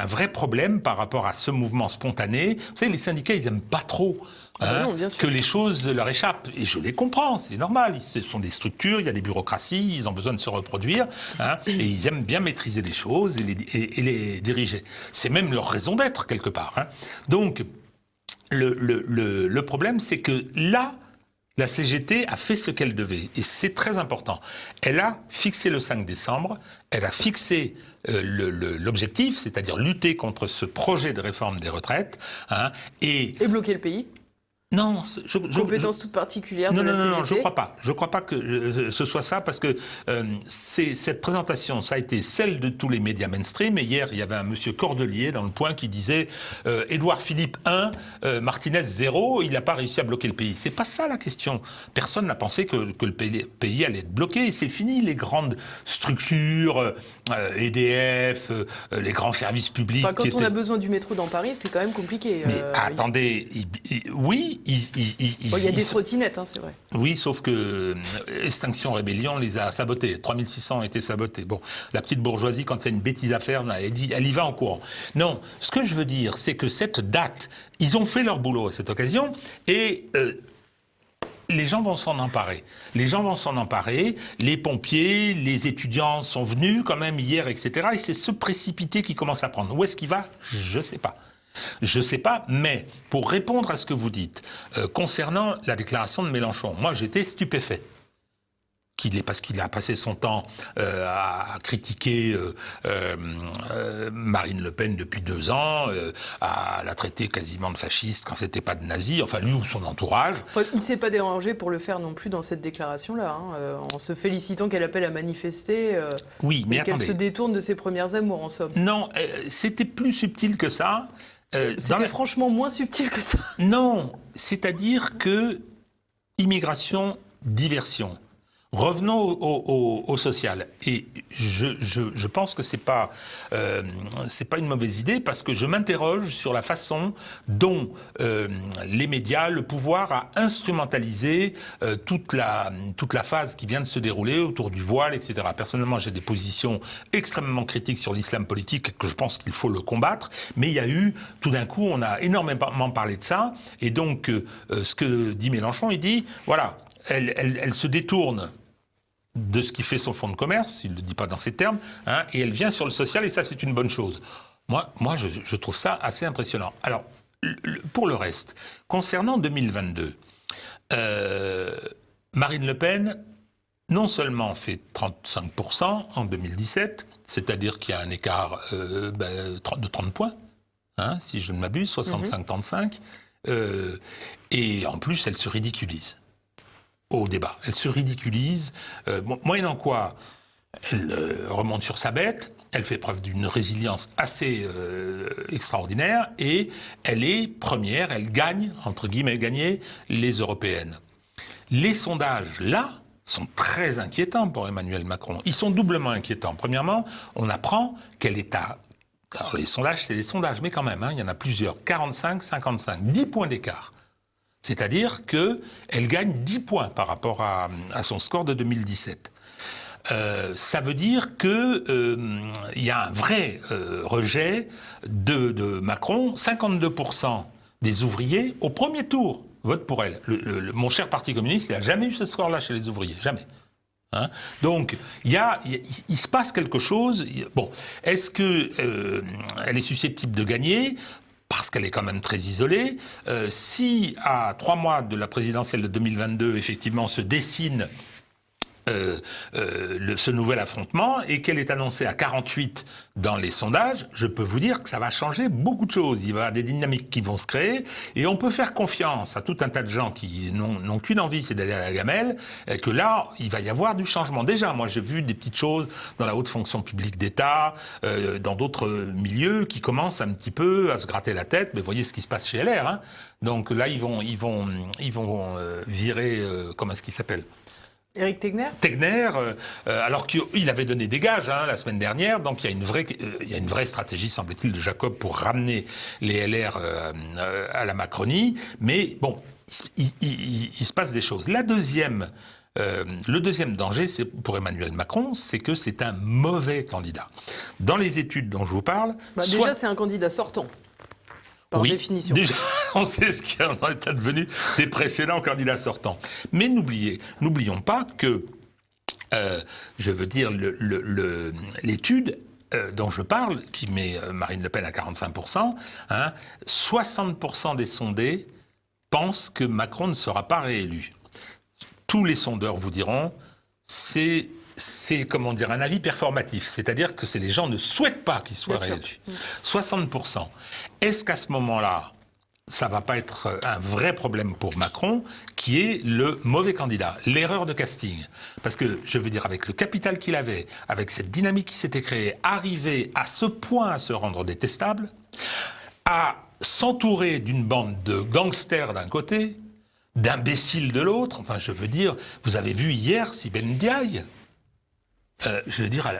vrai problème par rapport à ce mouvement spontané. Vous savez, les syndicats, ils aiment pas trop. Hein, non, que les choses leur échappent. Et je les comprends, c'est normal. Ce sont des structures, il y a des bureaucraties, ils ont besoin de se reproduire, hein, et ils aiment bien maîtriser les choses et les diriger. C'est même leur raison d'être, quelque part. Hein. Donc, le problème, c'est que là, la CGT a fait ce qu'elle devait, et c'est très important. Elle a fixé le 5 décembre, elle a fixé l'objectif, c'est-à-dire lutter contre ce projet de réforme des retraites, hein, et bloquer le pays. Non, compétence toute particulière de la CGT. Non, je crois pas que ce soit ça, parce que cette présentation, ça a été celle de tous les médias mainstream. Et hier, il y avait un monsieur Cordelier dans Le Point qui disait Édouard Philippe 1, Martinez 0, il n'a pas réussi à bloquer le pays. C'est pas ça la question. Personne n'a pensé que le pays allait être bloqué. Et c'est fini les grandes structures, EDF, les grands services publics. Enfin, quand on a besoin du métro dans Paris, c'est quand même compliqué. Mais attendez, oui. Il y a des trottinettes, hein, c'est vrai. Oui, sauf que Extinction Rébellion les a sabotés. 3600 ont été sabotés. Bon, la petite bourgeoisie, quand il y a une bêtise à faire, elle y va en courant. Non, ce que je veux dire, c'est que cette date, ils ont fait leur boulot à cette occasion, et les gens vont s'en emparer. Les pompiers, les étudiants sont venus quand même hier, etc. Et c'est ce précipité qui commence à prendre. Où est-ce qu'il va? Je ne sais pas, mais pour répondre à ce que vous dites, concernant la déclaration de Mélenchon, moi j'étais stupéfait. Parce qu'il a passé son temps à critiquer Marine Le Pen depuis 2 ans, à la traiter quasiment de fasciste quand c'était pas de nazi, enfin lui ou son entourage. Enfin, il s'est pas dérangé pour le faire non plus dans cette déclaration-là, hein, en se félicitant qu'elle appelle à manifester, oui, mais qu'elle se détourne de ses premières amours, en somme. Non, c'était plus subtil que ça. C'était franchement moins subtil que ça. Non, c'est-à-dire que immigration, diversion. Revenons au social. Et je pense que c'est pas une mauvaise idée, parce que je m'interroge sur la façon dont les médias, le pouvoir a instrumentalisé toute la phase qui vient de se dérouler autour du voile, etc. Personnellement, j'ai des positions extrêmement critiques sur l'islam politique, que je pense qu'il faut le combattre. Mais il y a eu, tout d'un coup, on a énormément parlé de ça. Et donc, ce que dit Mélenchon, il dit, voilà, elle se détourne de ce qui fait son fonds de commerce, il ne le dit pas dans ces termes, hein, et elle vient sur le social, et ça c'est une bonne chose. Moi je trouve ça assez impressionnant. Alors, pour le reste, concernant 2022, Marine Le Pen, non seulement fait 35% en 2017, c'est-à-dire qu'il y a un écart de 30 points, hein, si je ne m'abuse, 65-35, et en plus elle se ridiculise au débat. Elle se ridiculise, moyennant quoi elle remonte sur sa bête, elle fait preuve d'une résilience assez extraordinaire, et elle est première, elle gagne, entre guillemets gagner, les européennes. Les sondages, là, sont très inquiétants pour Emmanuel Macron. Ils sont doublement inquiétants. Premièrement, on apprend qu'elle est à Alors les sondages, c'est les sondages, mais quand même, il y en a plusieurs. 45, 55, 10 points d'écart. C'est-à-dire qu'elle gagne 10 points par rapport à son score de 2017. Ça veut dire qu'il y a un vrai rejet de Macron. 52% des ouvriers, au premier tour, votent pour elle. Mon cher Parti communiste, il n'a jamais eu ce score-là chez les ouvriers, jamais. Donc, il se passe quelque chose. Bon, est-ce qu'elle est susceptible de gagner ? Parce qu'elle est quand même très isolée. Si, à 3 mois de la présidentielle de 2022, effectivement, se dessine ce nouvel affrontement et qu'elle est annoncée à 48 dans les sondages, je peux vous dire que ça va changer beaucoup de choses. Il va y avoir des dynamiques qui vont se créer et on peut faire confiance à tout un tas de gens qui n'ont qu'une envie, c'est d'aller à la gamelle, que là, il va y avoir du changement. Déjà, moi, j'ai vu des petites choses dans la haute fonction publique d'État, dans d'autres milieux qui commencent un petit peu à se gratter la tête. Mais voyez ce qui se passe chez LR. Hein. Donc là, ils vont virer, comment est-ce qu'il s'appelle ? Éric Tegner ? Tegner, alors qu'il avait donné des gages la semaine dernière, donc il y a une vraie stratégie, semble-t-il, de Jacob pour ramener les LR à la Macronie, mais bon, il se passe des choses. Le deuxième danger, c'est pour Emmanuel Macron, c'est que c'est un mauvais candidat. Dans les études dont je vous parle... déjà, c'est un candidat sortant. Par définition. Déjà, on sait ce qui en est advenu des précédents candidats sortants. Mais n'oublions pas que, je veux dire, l'étude dont je parle, qui met Marine Le Pen à 45%, 60% des sondés pensent que Macron ne sera pas réélu. Tous les sondeurs vous diront, c'est comment dire, un avis performatif, c'est-à-dire que les gens ne souhaitent pas qu'il soit réélu. 60%. Est-ce qu'à ce moment-là, ça ne va pas être un vrai problème pour Macron, qui est le mauvais candidat, l'erreur de casting? Parce que, je veux dire, avec le capital qu'il avait, avec cette dynamique qui s'était créée, arriver à ce point à se rendre détestable, à s'entourer d'une bande de gangsters d'un côté, d'imbéciles de l'autre, enfin, je veux dire, vous avez vu hier Sibeth Ndiaye. Je veux dire,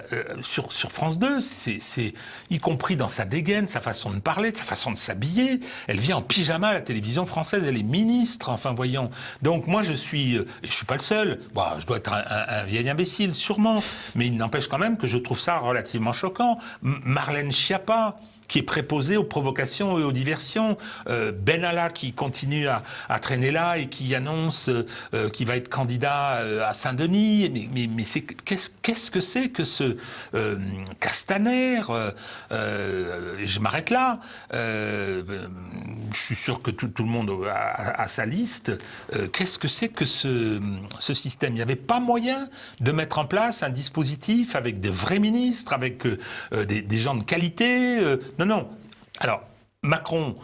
sur France 2, c'est y compris dans sa dégaine, sa façon de parler, sa façon de s'habiller. Elle vient en pyjama à la télévision française, elle est ministre, enfin voyons. Donc moi je suis pas le seul. Bon, je dois être un vieil imbécile, sûrement, mais il n'empêche quand même que je trouve ça relativement choquant. Marlène Schiappa, qui est préposé aux provocations et aux diversions. Benalla qui continue à traîner là et qui annonce qu'il va être candidat à Saint-Denis. Mais qu'est-ce que c'est que ce Castaner je m'arrête là. Je suis sûr que tout le monde a sa liste. Qu'est-ce que c'est que ce système? Il n'y avait pas moyen de mettre en place un dispositif avec des vrais ministres, avec des gens de qualité. Non. Alors, Macron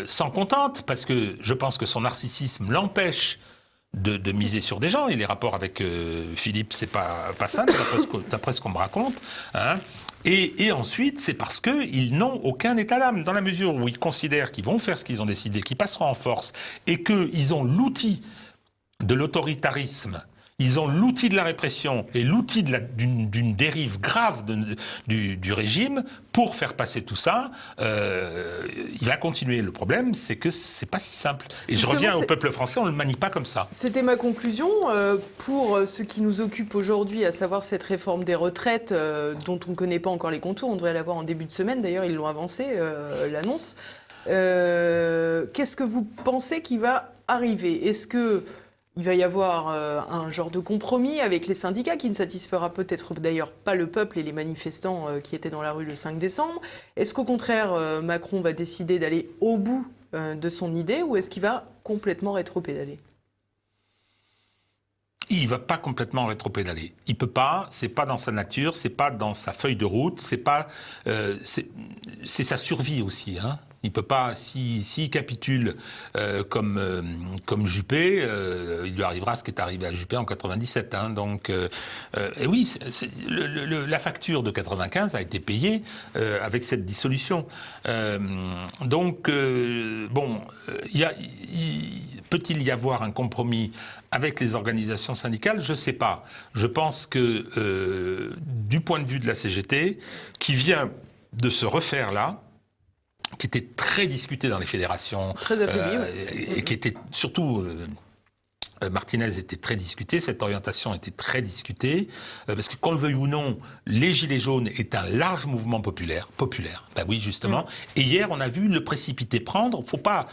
s'en contente, parce que je pense que son narcissisme l'empêche de miser sur des gens. Et les rapports avec Philippe, c'est pas simple, d'après ce qu'on me raconte. Hein. Et ensuite, c'est parce qu'ils n'ont aucun état d'âme, dans la mesure où ils considèrent qu'ils vont faire ce qu'ils ont décidé, qu'ils passeront en force, et qu'ils ont l'outil de l'autoritarisme. Ils ont l'outil de la répression et l'outil d'une dérive grave du régime pour faire passer tout ça. Il va continuer. Le problème, c'est que c'est pas si simple. Et justement, je reviens au peuple français, on le manie pas comme ça. C'était ma conclusion. Pour ce qui nous occupe aujourd'hui, à savoir cette réforme des retraites, dont on ne connaît pas encore les contours, on devrait l'avoir en début de semaine, d'ailleurs ils l'ont avancé, l'annonce. Qu'est-ce que vous pensez qui va arriver? Est-ce que il va y avoir un genre de compromis avec les syndicats qui ne satisfera peut-être d'ailleurs pas le peuple et les manifestants qui étaient dans la rue le 5 décembre. Est-ce qu'au contraire, Macron va décider d'aller au bout de son idée, ou est-ce qu'il va complètement rétropédaler? Il ne va pas complètement rétropédaler. Il peut pas, c'est pas dans sa nature, c'est pas dans sa feuille de route, c'est sa survie aussi, hein. Il peut pas, s'il capitule comme Juppé, il lui arrivera ce qui est arrivé à Juppé en 97. Hein, donc, et oui, la facture de 95 a été payée avec cette dissolution. Donc, bon, peut-il y avoir un compromis avec les organisations syndicales? Je ne sais pas. Je pense que, du point de vue de la CGT, qui vient de se refaire là, qui était très discuté dans les fédérations. Très affaibli, oui. Et qui était surtout... Martinez était très discuté, cette orientation était très discutée, parce que qu'on le veuille ou non, les Gilets jaunes est un large mouvement populaire. Ben oui, justement. Et hier, on a vu le précipité prendre. Faut pas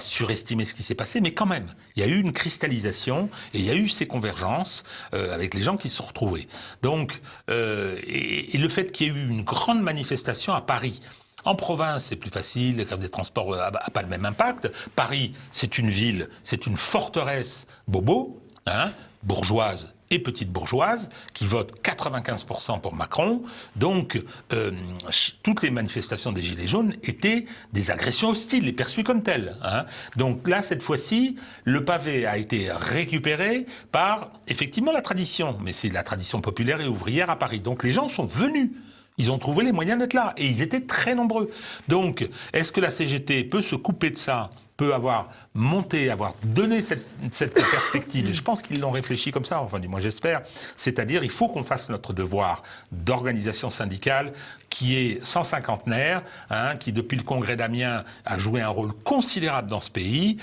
surestimer ce qui s'est passé, mais quand même, il y a eu une cristallisation et il y a eu ces convergences avec les gens qui se sont retrouvés. Donc, et le fait qu'il y ait eu une grande manifestation à Paris. En province, c'est plus facile, la grève des transports n'a pas le même impact. Paris, c'est une ville, c'est une forteresse bobo, bourgeoise et petite bourgeoise, qui vote 95% pour Macron. Donc, toutes les manifestations des Gilets jaunes étaient des agressions hostiles, et perçues comme telles. Donc là, cette fois-ci, le pavé a été récupéré par, effectivement, la tradition. Mais c'est la tradition populaire et ouvrière à Paris. Donc les gens sont venus. Ils ont trouvé les moyens d'être là, et ils étaient très nombreux. Donc, est-ce que la CGT peut se couper de ça, peut avoir monté, avoir donné cette perspective? Et je pense qu'ils l'ont réfléchi comme ça, enfin du moins j'espère. C'est-à-dire, il faut qu'on fasse notre devoir d'organisation syndicale qui est 150naire, qui depuis le congrès d'Amiens a joué un rôle considérable dans ce pays.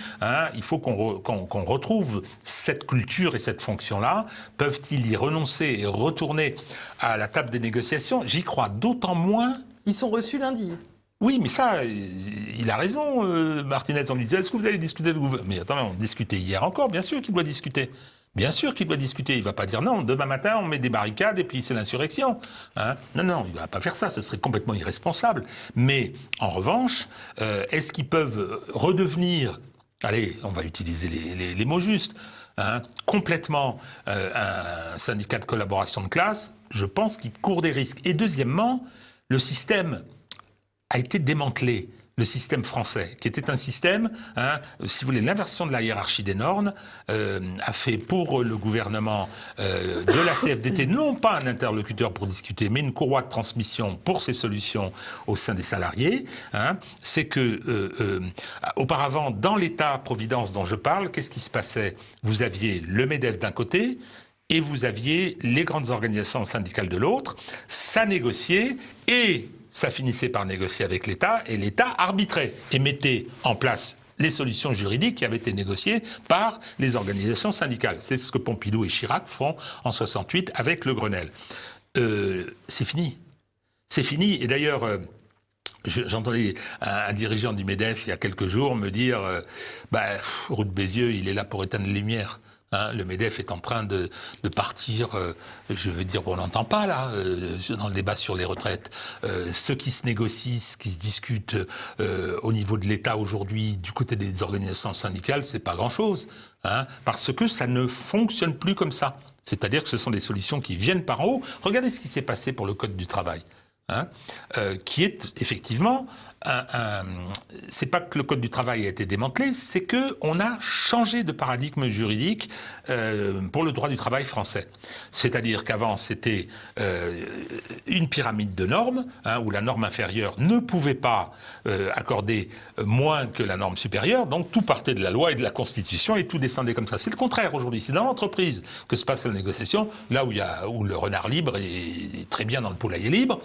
Il faut qu'on retrouve cette culture et cette fonction-là. Peuvent-ils y renoncer et retourner à la table des négociations? J'y crois d'autant moins. Ils sont reçus lundi. Oui, mais ça, il a raison, Martinez, on lui disait, est-ce que vous allez discuter de gouvernement? Mais attendez, on discutait hier encore, bien sûr qu'il doit discuter. Bien sûr qu'il doit discuter. Il ne va pas dire non, demain matin, on met des barricades et puis c'est l'insurrection. Non, il ne va pas faire ça, ce serait complètement irresponsable. Mais, en revanche, est-ce qu'ils peuvent redevenir, allez, on va utiliser les mots justes, complètement un syndicat de collaboration de classe? Je pense qu'il court des risques. Et deuxièmement, le système a été démantelé, le système français, qui était un système, si vous voulez, l'inversion de la hiérarchie des normes, a fait pour le gouvernement de la CFDT, non pas un interlocuteur pour discuter, mais une courroie de transmission pour ses solutions au sein des salariés. C'est que, auparavant, dans l'État-providence dont je parle, qu'est-ce qui se passait? Vous aviez le MEDEF d'un côté, et vous aviez les grandes organisations syndicales de l'autre, ça négociait, et ça finissait par négocier avec l'État, et l'État arbitrait et mettait en place les solutions juridiques qui avaient été négociées par les organisations syndicales. C'est ce que Pompidou et Chirac font en 68 avec le Grenelle. C'est fini. C'est fini. Et d'ailleurs, j'entendais un dirigeant du MEDEF il y a quelques jours me dire Roux de Bézieux, il est là pour éteindre les lumières. Le MEDEF est en train de partir, je veux dire, on n'entend pas là, dans le débat sur les retraites. Ce qui se négocie, ce qui se discute au niveau de l'État aujourd'hui, du côté des organisations syndicales, c'est pas grand-chose. Parce que ça ne fonctionne plus comme ça. C'est-à-dire que ce sont des solutions qui viennent par en haut. Regardez ce qui s'est passé pour le Code du travail. Qui est effectivement c'est pas que le Code du travail a été démantelé, c'est que on a changé de paradigme juridique pour le droit du travail français. C'est-à-dire qu'avant c'était une pyramide de normes où la norme inférieure ne pouvait pas accorder moins que la norme supérieure, donc tout partait de la loi et de la Constitution et tout descendait comme ça. C'est le contraire aujourd'hui. C'est dans l'entreprise que se passe la négociation, là où le renard libre est très bien dans le poulailler libre,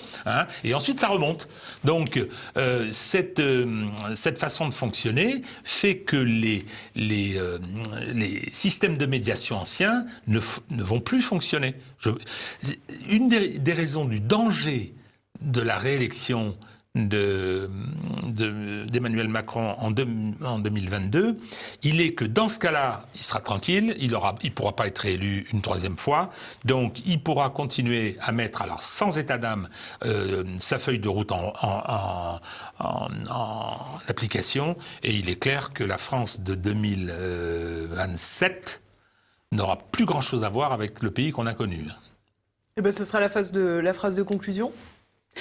et ensuite ça remonte. Donc cette façon de fonctionner fait que les systèmes de médiation anciens ne vont plus fonctionner. Une des raisons du danger de la réélection d'Emmanuel Macron en 2022, il est que dans ce cas-là, il sera tranquille, il pourra pas être réélu une troisième fois, donc il pourra continuer à mettre, alors sans état d'âme, sa feuille de route en application, et il est clair que la France de 2027 n'aura plus grand-chose à voir avec le pays qu'on a connu. Eh ben, ce sera la phrase de conclusion.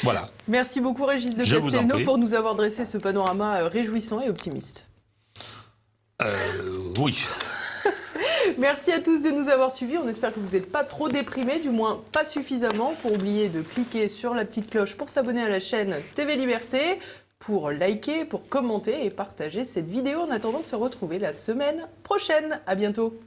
Voilà. Merci beaucoup Régis de Castelnau pour nous avoir dressé ce panorama réjouissant et optimiste. Oui. Merci à tous de nous avoir suivis. On espère que vous n'êtes pas trop déprimés, du moins pas suffisamment pour oublier de cliquer sur la petite cloche pour s'abonner à la chaîne TV Liberté, pour liker, pour commenter et partager cette vidéo en attendant de se retrouver la semaine prochaine. À bientôt.